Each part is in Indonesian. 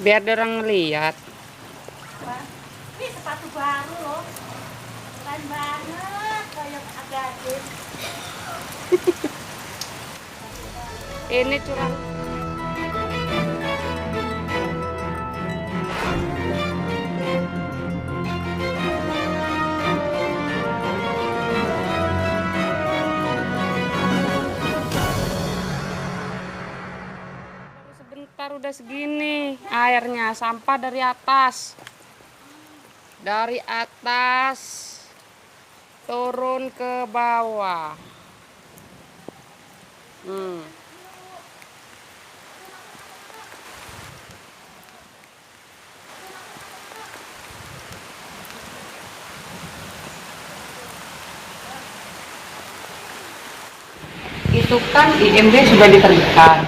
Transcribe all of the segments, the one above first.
biar orang ngeliat. Wah, ini sepatu baru loh. Keren banget, kayak Agadin. Ini curang. Sebentar udah segini airnya, sampah dari atas. Dari atas turun ke bawah. Itu kan IMB sudah diterbitkan.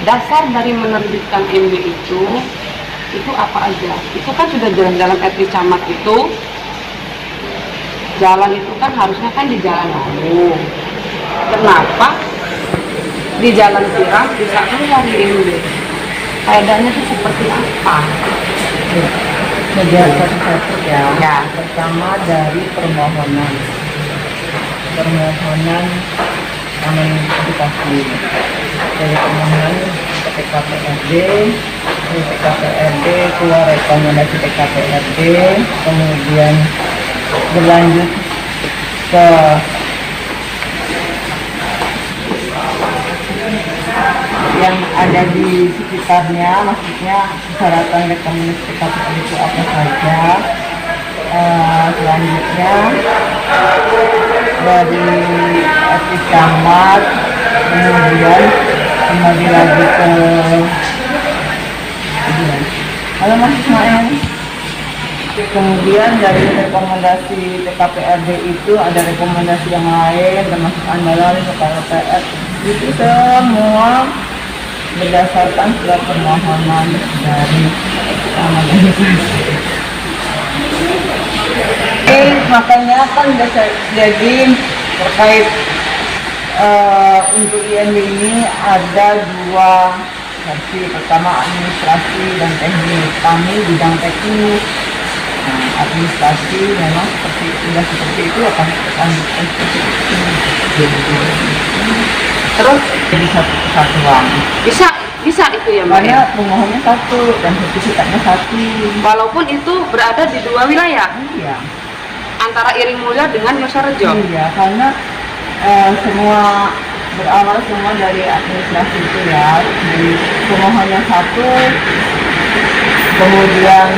Dasar dari menerbitkan IMB itu apa aja? Itu kan sudah jalan-jalan etis camat itu. Jalan itu kan harusnya kan di jalan umum. Kenapa di jalan tiram bisa keluar di IMB? Kaidahnya itu seperti apa? Media satu-satu ya. Ya. Pertama dari permohonan taman edukasi. Dari permohonan ke TKPRD, dari TKPRD keluar rekomendasi TKPRD, kemudian berlanjut ke yang ada di sekitarnya, maksudnya persyaratan rekomendasi TKPRD itu apa saja. Selanjutnya dari etis camat, kemudian kembali lagi ke halo Mas Ismail. Kemudian dari rekomendasi TKPRD itu ada rekomendasi yang lain termasuk andalan KPR, itu semua berdasarkan surat permohonan dari taman edukasi. Makanya kan jadi terkait untuk IMB ini ada dua versi. Pertama administrasi dan teknis. Kami bidang teknis. Nah, administrasi memang seperti itu akan lanjutkan seperti itu. Terus jadi satu kesatuan. Bisa itu ya Mbak? Karena pemohonnya satu dan sertifikatnya satu. Walaupun itu berada di dua wilayah. Iya. Antara Iring Mulya dengan Yosarejo. Iya, karena semua berawal semua dari administrasi itu ya. Dari pemohonnya satu, kemudian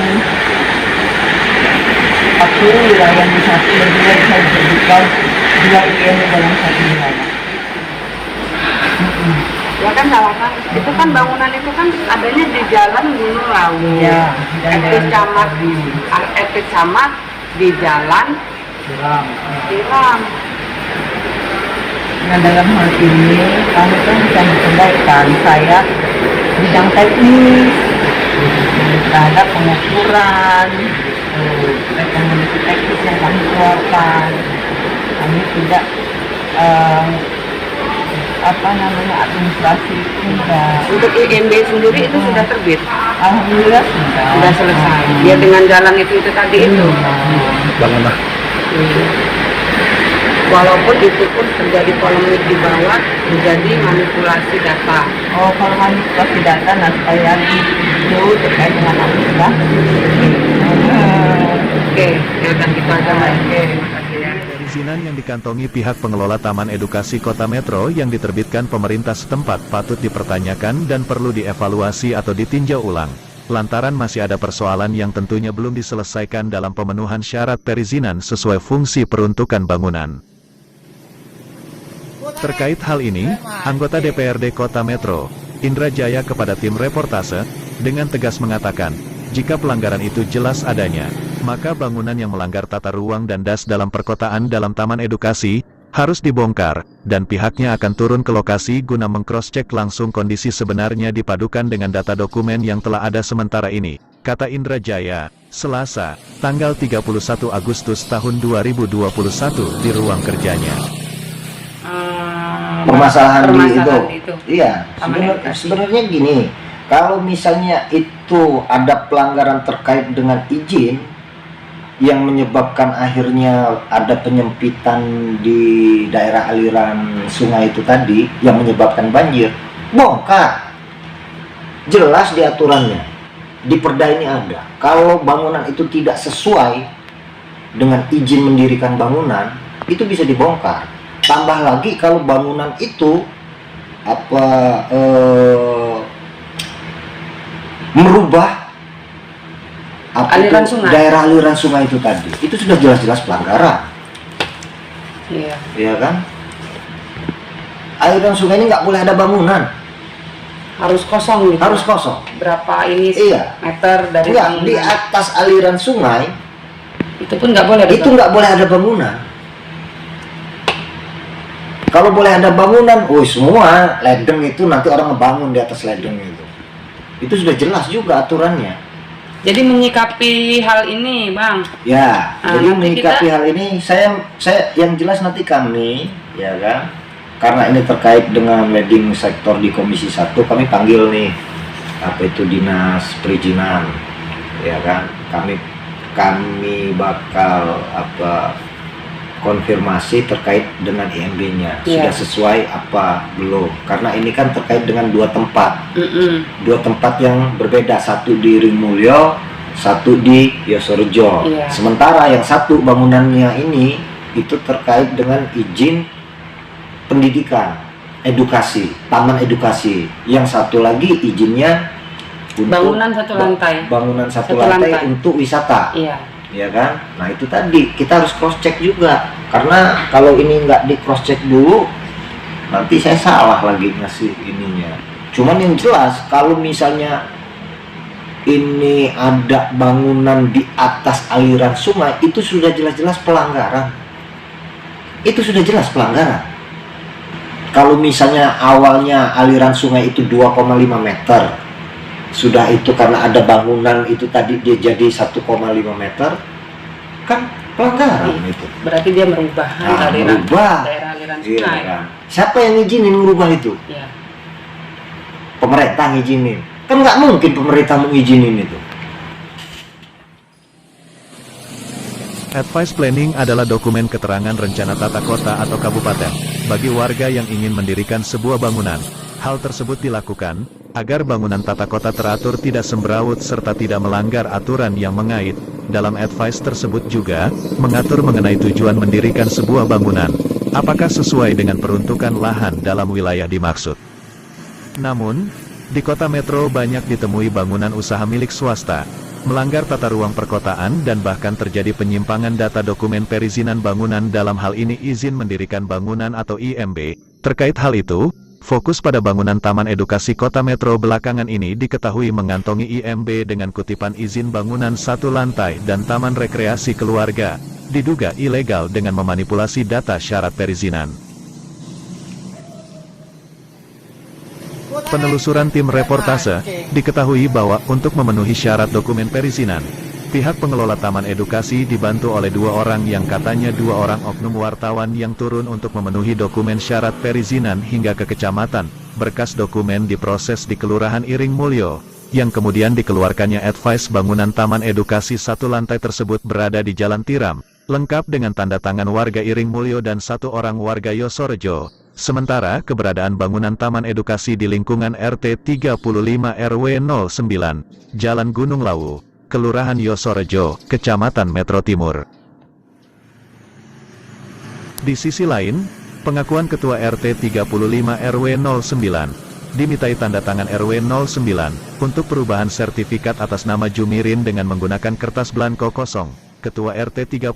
satu wilayahnya satu, dan juga bisa dijadikan dua IM dalam satu wilayah. Ya kan halaman itu kan bangunan itu kan adanya di Jalan Gunung Lawu. Iya, dan etis camat di Jalan Tiram. Nah, dalam hal ini kami kan bisa mencobakan saya bidang teknis terhadap pengukuran, rekomendasi teknis yang kami keluarkan. Kami tidak administrasi enggak. Untuk IMB sendiri itu sudah terbit. Alhamdulillah Sudah selesai. Ya dengan jalan itu tadi itu. Bangunlah. Walaupun itu pun terjadi polemik di bawah, menjadi manipulasi data. Oh, kalau manipulasi data, nah supaya itu terkait dengan administrasi. Oke, ya kan kita aja Mbak. Perizinan yang dikantongi pihak pengelola Taman Edukasi Kota Metro yang diterbitkan pemerintah setempat patut dipertanyakan dan perlu dievaluasi atau ditinjau ulang. Lantaran masih ada persoalan yang tentunya belum diselesaikan dalam pemenuhan syarat perizinan sesuai fungsi peruntukan bangunan. Terkait hal ini, anggota DPRD Kota Metro, Indra Jaya kepada tim reportase, dengan tegas mengatakan, jika pelanggaran itu jelas adanya, maka bangunan yang melanggar tata ruang dan DAS dalam perkotaan dalam Taman Edukasi, harus dibongkar, dan pihaknya akan turun ke lokasi guna meng-cross-check langsung kondisi sebenarnya dipadukan dengan data dokumen yang telah ada sementara ini, kata Indra Jaya, Selasa, tanggal 31 Agustus tahun 2021 di ruang kerjanya. Permasalahan di itu. itu. Iya, sebenarnya gini, Kalau misalnya itu ada pelanggaran terkait dengan izin yang menyebabkan akhirnya ada penyempitan di daerah aliran sungai itu tadi yang menyebabkan banjir, bongkar. Jelas di aturannya, di perda ini ada. Kalau bangunan itu tidak sesuai dengan izin mendirikan bangunan, itu bisa dibongkar. Tambah lagi kalau bangunan itu merubah Aliran sungai. daerah aliran sungai itu tadi, itu sudah jelas-jelas pelanggaran. Iya. Iya kan? Aliran sungai ini nggak boleh ada bangunan, Harus kosong gitu. harus kosong. Berapa ini Iya. meter dari Enggak, bangunan. di atas aliran sungai Itu pun nggak boleh. itu nggak boleh ada bangunan. Kalau boleh ada bangunan, semua ledeng itu nanti orang ngebangun di atas ledeng itu. Itu sudah jelas juga aturannya. Jadi menyikapi hal ini, Bang. Ya, Nah, jadi nanti menyikapi hal ini saya yang jelas nanti kami, ya kan, karena ini terkait dengan leading sektor di Komisi 1, kami panggil nih apa itu dinas perizinan, ya kan, kami bakal konfirmasi terkait dengan IMB-nya sudah sesuai apa belum, karena ini kan terkait dengan dua tempat yang berbeda, satu di Ringmulyo, satu di Yosorejo. Sementara yang satu bangunannya ini itu terkait dengan izin pendidikan, edukasi, taman edukasi. Yang satu lagi izinnya untuk bangunan satu lantai untuk wisata. Iya. Ya kan? Nah itu tadi kita harus cross check juga, karena kalau ini nggak di cross check dulu nanti saya salah lagi ngasih ininya. Cuman yang jelas kalau misalnya ini ada bangunan di atas aliran sungai, itu sudah jelas-jelas pelanggaran. Itu sudah jelas pelanggaran. Kalau misalnya awalnya aliran sungai itu 2,5 meter, sudah itu karena ada bangunan itu tadi dia jadi 1,5 meter, kan pelanggaran itu. Berarti dia merubah daerah aliran sungai. Iya, kan? Siapa yang ngizinin merubah itu? Iya. Pemerintah ngizinin. Kan nggak mungkin pemerintah mau ngizinin itu. Advice Planning adalah dokumen keterangan rencana tata kota atau kabupaten bagi warga yang ingin mendirikan sebuah bangunan. Hal tersebut dilakukan agar bangunan tata kota teratur, tidak semrawut, serta tidak melanggar aturan yang mengait. Dalam advice tersebut juga mengatur mengenai tujuan mendirikan sebuah bangunan, apakah sesuai dengan peruntukan lahan dalam wilayah dimaksud. Namun, di kota metro banyak ditemui bangunan usaha milik swasta melanggar tata ruang perkotaan dan bahkan terjadi penyimpangan data dokumen perizinan bangunan, dalam hal ini izin mendirikan bangunan atau IMB. Terkait hal itu, fokus pada bangunan Taman Edukasi Kota Metro belakangan ini diketahui mengantongi IMB dengan kutipan izin bangunan satu lantai dan taman rekreasi keluarga, diduga ilegal dengan memanipulasi data syarat perizinan. Penelusuran tim reportase, diketahui bahwa untuk memenuhi syarat dokumen perizinan, pihak pengelola Taman Edukasi dibantu oleh 2 orang yang katanya 2 orang oknum wartawan yang turun untuk memenuhi dokumen syarat perizinan hingga ke kecamatan. Berkas dokumen diproses di Kelurahan Iring Mulyo, yang kemudian dikeluarkannya advice bangunan Taman Edukasi satu lantai tersebut berada di Jalan Tiram, lengkap dengan tanda tangan warga Iring Mulyo dan 1 orang warga Yosorejo. Sementara keberadaan bangunan Taman Edukasi di lingkungan RT 35 RW 09, Jalan Gunung Lawu, Kelurahan Yosorejo, Kecamatan Metro Timur. Di sisi lain, pengakuan Ketua RT 35 RW 09, dimintai tanda tangan RW 09, untuk perubahan sertifikat atas nama Jumirin dengan menggunakan kertas blanko kosong. Ketua RT 35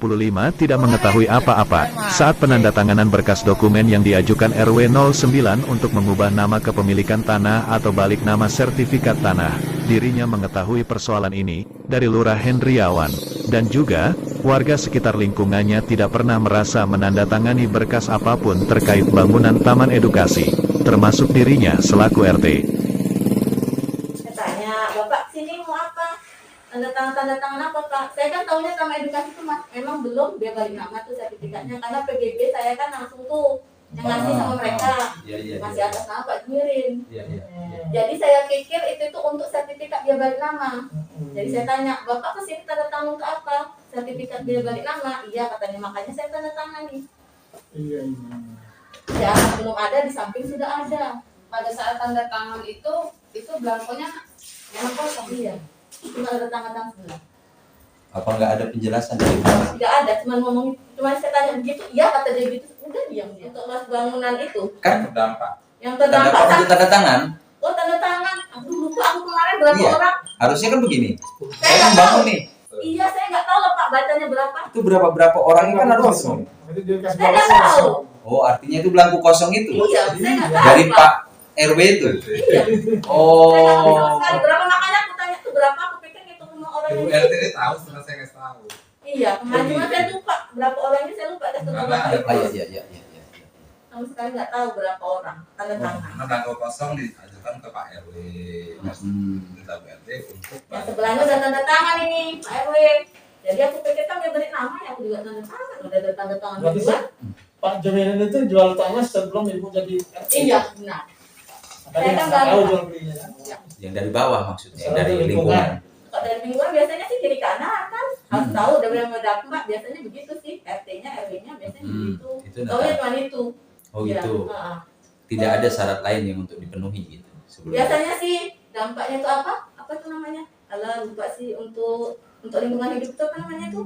tidak mengetahui apa-apa saat penandatanganan berkas dokumen yang diajukan RW 09 untuk mengubah nama kepemilikan tanah atau balik nama sertifikat tanah. Dirinya mengetahui persoalan ini dari Lurah Hendriawan, dan juga warga sekitar lingkungannya tidak pernah merasa menandatangani berkas apapun terkait bangunan Taman Edukasi, termasuk dirinya selaku RT. Katanya, Bapak sini mau apa? Tanda tangan apa Pak? Saya kan tahunya Taman Edukasi itu memang belum dia balik nama tuh sertifikatnya, karena PBB saya kan langsung tuh yang ngasih sama mereka. Ya iya. Masih atas nama Pak Jumirin. Iya, iya. Jadi saya pikir itu tuh untuk sertifikat dia balik nama. Jadi saya tanya, Bapak kesini tanda tangan untuk apa? Sertifikat dia balik nama. Iya katanya, makanya saya tanda tangan nih. Iya. Ya belum ada, di samping sudah ada. Pada saat tanda tangan itu belangkonya memang kosong. Iya. Cuma ada tangan sebelah. Apa nggak ada penjelasan dari Bapak? Tidak ada, cuma ngomong, cuma saya tanya begitu, iya kata dia gitu, udah diam dia. Untuk mas bangunan itu, Kan terdampak. yang Tanda terdampak tangan itu tanda tangan. oh tanda tangan, aduh lupa aku kemarin berapa Iya. orang. Harusnya kan begini. Saya Saya nggak membangun tahu. nih. Iya saya nggak tahu loh Pak bacanya berapa. Itu berapa orang kan harus kosong. Itu dia kasih Saya bola nggak tahu. kosong. Oh, artinya itu belangku kosong itu. Iya, saya nggak tahu. Dari Pak RW itu. Iya. Saya nggak tahu sama Oh. sekali berapa, makanya aku tanya tuh berapa, aku pikir itu semua orangnya. RT dia tahu setelah saya nggak tahu. Iya, kemarin cuma saya lupa berapa orangnya, saya lupa ada Karena berapa. ada Ah, iya. Sama sekali nggak tahu berapa orang tanda tangan. Karena belangko kosong diajukan ke Pak RW. Minta Pak RW untuk Yang sebelahnya udah tanda tangan ini Pak RW. Jadi aku pikir kan dia beri nama ya, aku juga tanda tangan. Udah ada tanda tangan Berarti juga. Pak Jumirin itu jual tanah sebelum ibu jadi RT. Iya, benar. Tadi Saya kan nggak tahu nggak- jual belinya kan. Yang dari bawah maksudnya, Salah dari satu lingkungan. Kalau dari lingkungan biasanya sih kiri kanan kan. Harus tahu udah bilang Mbak, biasanya begitu sih. RT-nya, RW-nya biasanya begitu. Itu Taunya cuma itu. Oh Iya, gitu. heeh. Tidak ada syarat lain yang untuk dipenuhi gitu sebelumnya. Biasanya sih dampaknya itu apa? Apa itu namanya? Kalau lupa sih untuk lingkungan hidup itu apa namanya itu?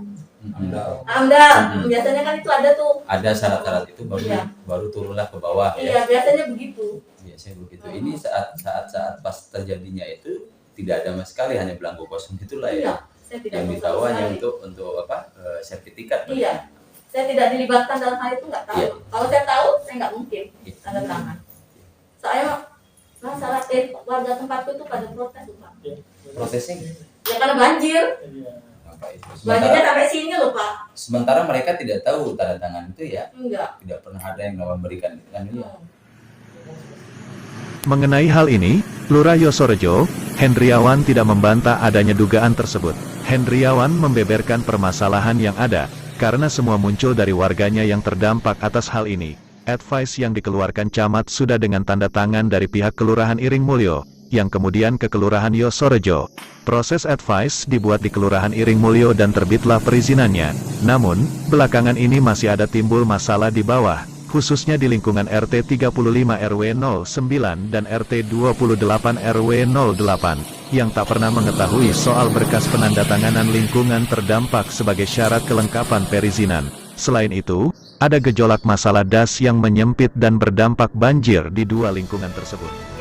AMDAL. Biasanya kan itu ada tuh. Ada syarat-syarat itu baru Iya. baru turunlah ke bawah ya. Iya, biasanya begitu. Biasanya begitu. Ini saat pas terjadinya itu tidak ada sama sekali, hanya belangko kosong itulah Iya, ya. saya tidak Yang tahu ditahu sama hanya sekali. untuk apa? Sertifikat. Iya, saya tidak dilibatkan dalam hal itu, nggak tahu. Iya. Kalau saya tahu, saya nggak mungkin Iya. tanda tangan. Soalnya masalah warga tempatku itu pada protes tuh Pak. Prosesnya Ya karena banjir, Iya. apa itu? banjirnya sampai sini loh Pak. Sementara mereka tidak tahu tanda tangan itu ya, Enggak. tidak pernah ada yang memberikan kan ya. Mengenai hal ini, Lurah Yosorejo, Hendriawan tidak membantah adanya dugaan tersebut. Hendriawan membeberkan permasalahan yang ada, karena semua muncul dari warganya yang terdampak atas hal ini. Advice yang dikeluarkan camat sudah dengan tanda tangan dari pihak Kelurahan Iring Mulyo, yang kemudian ke Kelurahan Yosorejo. Proses advice dibuat di Kelurahan Iring Mulyo dan terbitlah perizinannya. Namun, belakangan ini masih ada timbul masalah di bawah, khususnya di lingkungan RT 35 RW 09 dan RT 28 RW 08, yang tak pernah mengetahui soal berkas penandatanganan lingkungan terdampak sebagai syarat kelengkapan perizinan. Selain itu, ada gejolak masalah das yang menyempit dan berdampak banjir di dua lingkungan tersebut.